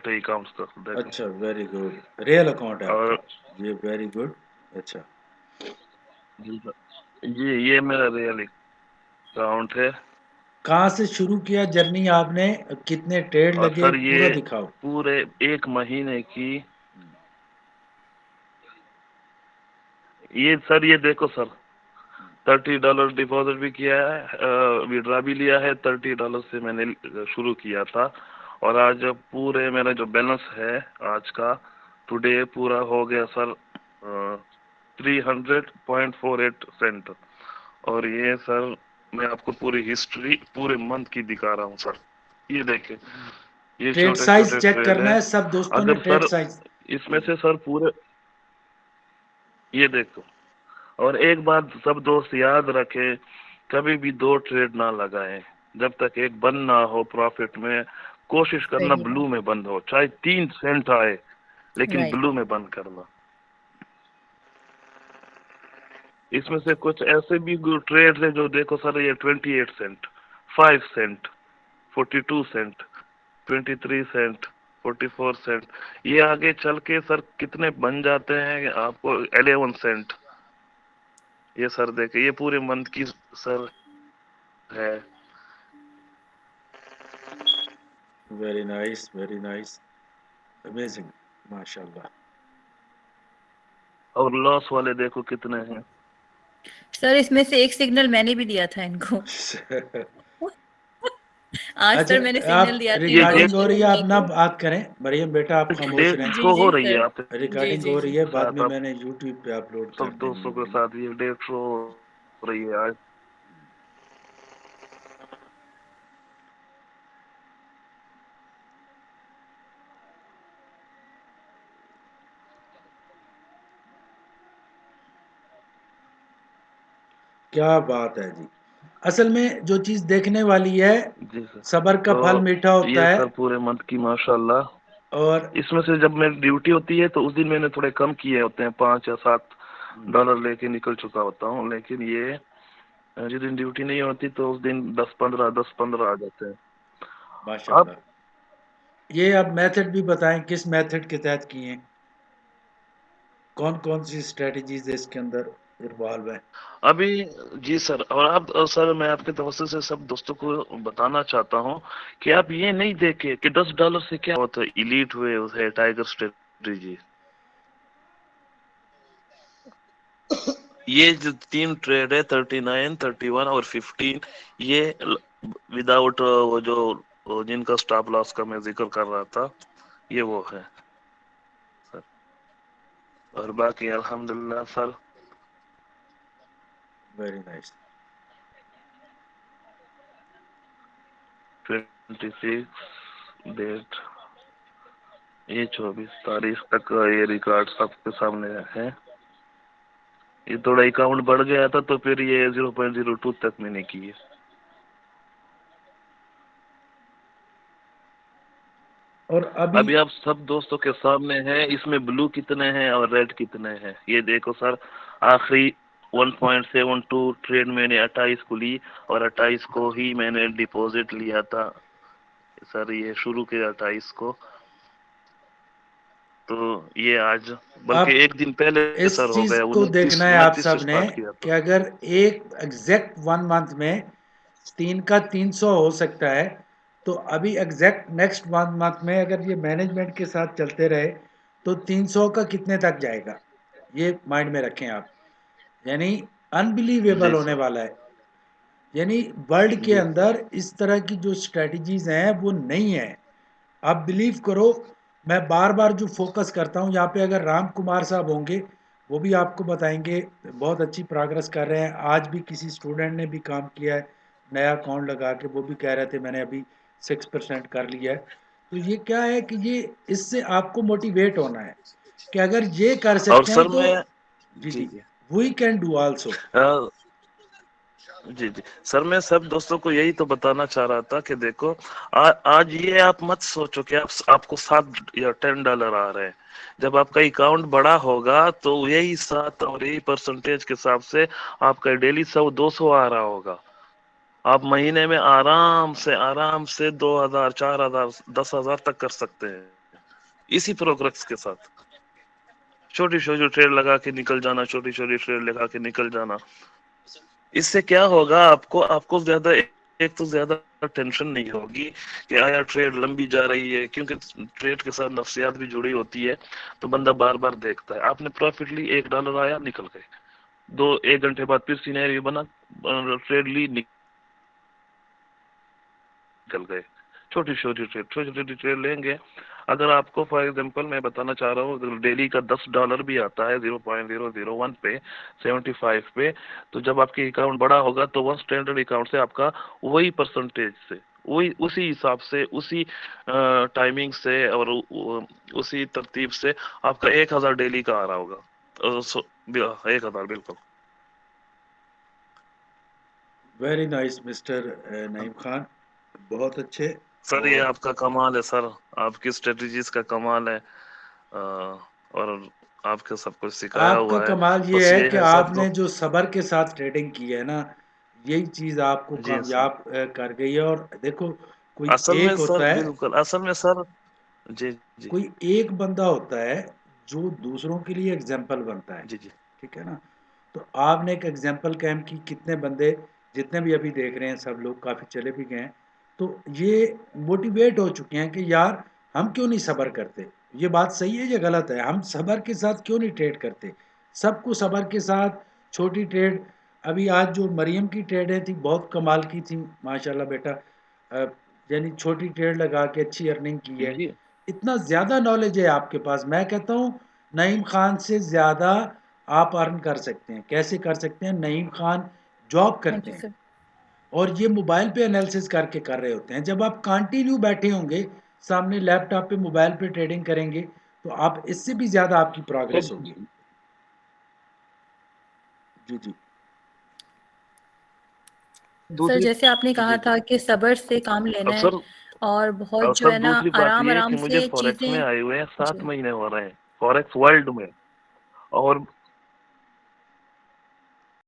Accounts کا دیکھو. اچھا ویری گڈ. ریئل اکاؤنٹ ہے آپ اور کا یہ. Very good. اچھا جی یہ میرا ریئل اکاؤنٹ ہے. کہاں سے شروع کیا جرنی آپ نے؟ کتنے ٹریڈ اور لگے سر پورا یہ دکھاؤ. پورے ایک مہینے کی یہ سر یہ دیکھو سر $30 ڈپازٹ بھی کیا ہے, وڈرا بھی لیا ہے. $30 سے میں نے شروع کیا تھا اور آج پورے میرا جو بیلنس ہے آج کا ٹوڈے پورا ہو گیا سر 300.48 سینٹ. اور یہ سر میں آپ کو پوری ہسٹری پورے منتھ کی دکھا رہا ہوں سر. یہ دیکھیں یہ ٹریڈ چھوٹے سائز چھوٹے چیک ٹریڈ کرنا ہیں. ہے سب دوستوں نے اگر ٹریڈ سر سائز. اس میں سے سر پورے یہ دیکھو, اور ایک بات سب دوست یاد رکھے, کبھی بھی 2 ٹریڈ نہ لگائیں جب تک ایک بند نہ ہو پروفٹ میں. کوشش کرنا صحیح بلو میں بند ہو, چاہے 3 سینٹ آئے لیکن رائٹ. بلو میں بند کرنا. اس میں سے کچھ ایسے بھی ٹریڈ ہیں جو دیکھو سر یہ 28 cent, 5 cent, 42 cent, 23 cent, 44 cent, یہ آگے چل کے سر کتنے بن جاتے ہیں آپ کو 11 سینٹ. یہ سر دیکھیں یہ پورے منتھ کی سر ہے. Very nice very nice. Amazing. ماشاء اللہ. اور لاس والے دیکھو کتنے ہیں. سر اس میں سے ایک سگنل میں نے بھی دیا تھا ان کو. آج اچھا سر میں نے آپ سگنل دیا تھا ان یہ کو ریکارڈنگ ڈیٹ ہو رہی ہے, آپ شیئر نہ کو. بات کریں. مریم بیٹا آپ خاموش رہیں. شو جی ہو جی رہی ہے سر. آپ جی ریکارڈنگ جی ہو جی. رہی ہے, بعد ساتھ, میں آپ میں نے یوٹیوب پہ اپلوڈ کر سب دینی دوستوں ہے کے ویڈیو. ساتھ یہ ڈیٹ شو ہو رہی ہے آج. کیا بات ہے جی. اصل میں جو چیز دیکھنے والی ہے, جی سر. صبر کا تو پھل میٹھا یہ ہوتا ہے. سر پورے منتھ کی ماشاء اللہ. اور اس میں سے جب میں ڈیوٹی ہوتی ہے تو اس دن میں نے تھوڑے کم کیے ہوتے ہیں, $5 یا $7 لے کے نکل چکا ہوتا ہوں. لیکن یہ جس دن ڈیوٹی نہیں ہوتی تو اس دن 10-15 آ جاتے ہیں. ماشاء اب اللہ. یہ اب میتھڈ بھی بتائیں کس میتھڈ کے تحت کیے ہیں, کون کون سی اسٹریٹجیز ہے اس کے اندر انوالو ہیں. ابھی جی سر, اور اب سر میں آپ کے توسط سے سب دوستوں کو بتانا چاہتا ہوں کہ آپ یہ نہیں دیکھیں کہ $10 سے کیا ہوتا ہے. ایلیٹ ہوئے اسے ٹائیگر اسٹریٹجی, یہ جو 3 ٹریڈ ہے 39, 31 اور 15, یہ وداؤٹ وہ جو جن کا سٹاپ لاس کا میں ذکر کر رہا تھا یہ وہ ہے سر. اور باقی الحمدللہ سر. Very nice. 26 ڈیٹ, یہ 24 تاریخ تک یہ ریکارڈ سب کے سامنے ہے. یہ تھوڑا اکاؤنٹ بڑھ گیا تھا تو پھر یہ 0.02 تک میں نے کی ہے. اور ابھی آپ سب دوستوں کے سامنے ہیں, اس میں بلو کتنے ہیں اور ریڈ کتنے ہیں. یہ دیکھو سر, آخری 1.72 ٹریڈ میں نے 28 کو لی اور 28 کو ہی میں نے ڈپازٹ لیا تھا سر. یہ شروع کیا 28 کو, تو یہ آج اب بلکہ ایک دن پہلے اس سر ہو چیز گیا. کو دیکھنا ہے آپ 29 سے سب نے اسٹارٹ کیا تھا. کہ اگر ایک ایگزیکٹ 1 منتھ میں 3 کا 300 ہو سکتا ہے, تو ابھی ایگزیکٹ نیکسٹ 1 منتھ میں اگر یہ مینجمنٹ کے ساتھ چلتے رہے تو 300 کا کتنے تک جائے گا, یہ مائنڈ میں رکھیں آپ. یعنی انبلیویبل جی ہونے سر. والا ہے. یعنی ورلڈ کے جی اندر اس طرح کی جو اسٹریٹجیز ہیں وہ نہیں ہیں. آپ بلیو کرو, میں بار بار جو فوکس کرتا ہوں یہاں پہ, اگر رام کمار صاحب ہوں گے وہ بھی آپ کو بتائیں گے, بہت اچھی پروگرس کر رہے ہیں. آج بھی کسی اسٹوڈنٹ نے بھی کام کیا ہے نیا اکاؤنٹ لگا کے, وہ بھی کہہ رہے تھے میں نے ابھی 6% کر لیا ہے. تو یہ کیا ہے کہ یہ اس سے آپ کو موٹیویٹ ہونا ہے کہ اگر یہ کر اور سکتے ہیں سر تو میں جی جی وی کین ڈو آلسو. جی جی سر, میں سب دوستوں کو یہی تو بتانا چاہ رہا تھا کہ دیکھو آج یہ آپ مت سوچو کہ آپ کو $7 یا $10 آ رہے ہیں. جب آپ کا اکاؤنٹ بڑا ہوگا تو یہی 7 اور یہی پرسنٹیج کے حساب سے آپ کا ڈیلی 100-200 آ رہا ہوگا. آپ مہینے میں آرام سے 2,000, 4,000, 10,000 تک کر سکتے ہیں. اسی پروگرس کے ساتھ چھوٹی چھوٹی ٹریڈ لگا کے نکل جانا، چھوٹی چھوٹی ٹریڈ لگا کے نکل جانا. اس سے کیا ہوگا، آپ کو زیادہ ایک تو زیادہ ٹینشن نہیں ہوگی کہ آیا ٹریڈ لمبی جا رہی ہے، کیونکہ ٹریڈ کے ساتھ نفسیات بھی جڑی ہوتی ہے، تو بندہ بار بار دیکھتا ہے. آپ نے پروفٹ لی، $1 آیا نکل گئے، 1 گھنٹے بعد پھر سینیریو بنا، ٹریڈ لی نکل گئے. چھوٹی چھوٹی ٹریڈ لیں گے. اگر آپ کو فار ایگزامپل میں بتانا چاہ رہا ہوں، ڈیلی کا $10 بھی آتا ہے 0.001 پہ، 75 پہ، تو جب آپ کی اکاؤنٹ بڑا ہوگا تو وہ اسٹینڈرڈ اکاؤنٹ سے آپ کا وہی پرسنٹیج سے، وہی اسی حساب سے، اسی ٹائمنگ سے اور اسی ترتیب سے آپ کا 1000 ڈیلی کا آ رہا ہوگا. 1000 بالکل. ویری نائس مسٹر نعیم خان، بہت اچھے. سر یہ آپ کا کمال ہے سر، آپ کی اسٹریٹجیز کا کمال ہے، اور آپ کے سب کچھ سکھایا آپ کا ہوا ہے. کمال یہ بس ہے یہ کہ ہے آپ سب کو. نے جو صبر کے ساتھ ٹریڈنگ کی ہے نا، یہی چیز آپ کو جی سر، کامیاب کر گئی ہے. اور دیکھو کوئی اصل میں ایک سر، ہوتا ہے، بالکل اصل میں سر، جی جی کوئی ایک بندہ ہوتا ہے جو دوسروں کے لیے اگزامپل بنتا ہے، جی جی ٹھیک ہے نا. تو آپ نے ایک اگزامپل قائم کی. کتنے بندے جتنے بھی ابھی دیکھ رہے ہیں سب لوگ کافی چلے بھی گئے ہیں، تو یہ موٹیویٹ ہو چکے ہیں کہ یار ہم کیوں نہیں صبر کرتے. یہ بات صحیح ہے یا غلط ہے؟ ہم صبر کے ساتھ کیوں نہیں ٹریڈ کرتے؟ سب کو صبر کے ساتھ چھوٹی ٹریڈ. ابھی آج جو مریم کی ٹریڈیں تھی بہت کمال کی تھی، ماشاءاللہ بیٹا. یعنی چھوٹی ٹریڈ لگا کے اچھی ارننگ کی ہے. جی اتنا زیادہ نالج ہے آپ کے پاس. میں کہتا ہوں نعیم خان سے زیادہ آپ ارن کر سکتے ہیں. کیسے کر سکتے ہیں؟ نعیم خان جاب تھینک کرتے یو ہیں سر. اور یہ موبائل پہ انالیسس کر کے کر رہے ہوتے ہیں. جب آپ کنٹینیو بیٹھے ہوں گے سامنے لیپ ٹاپ پہ، موبائل پہ ٹریڈنگ کریں گے، تو آپ اس سے بھی زیادہ آپ کی پروگریس ہوگی. جی جی سر دوسری، جیسے آپ نے کہا جی جی. تھا کہ صبر سے کام لینا اب ہے، سر، اور بہت جو سر ہے نا دوسری بات آرام یہ ہے آرام کہ مجھے سے فوریکس چیزیں. میں آئے ہوئے ہیں جی 7 مہینے ہو رہے ہیں، فوریکس ورلڈ میں. اور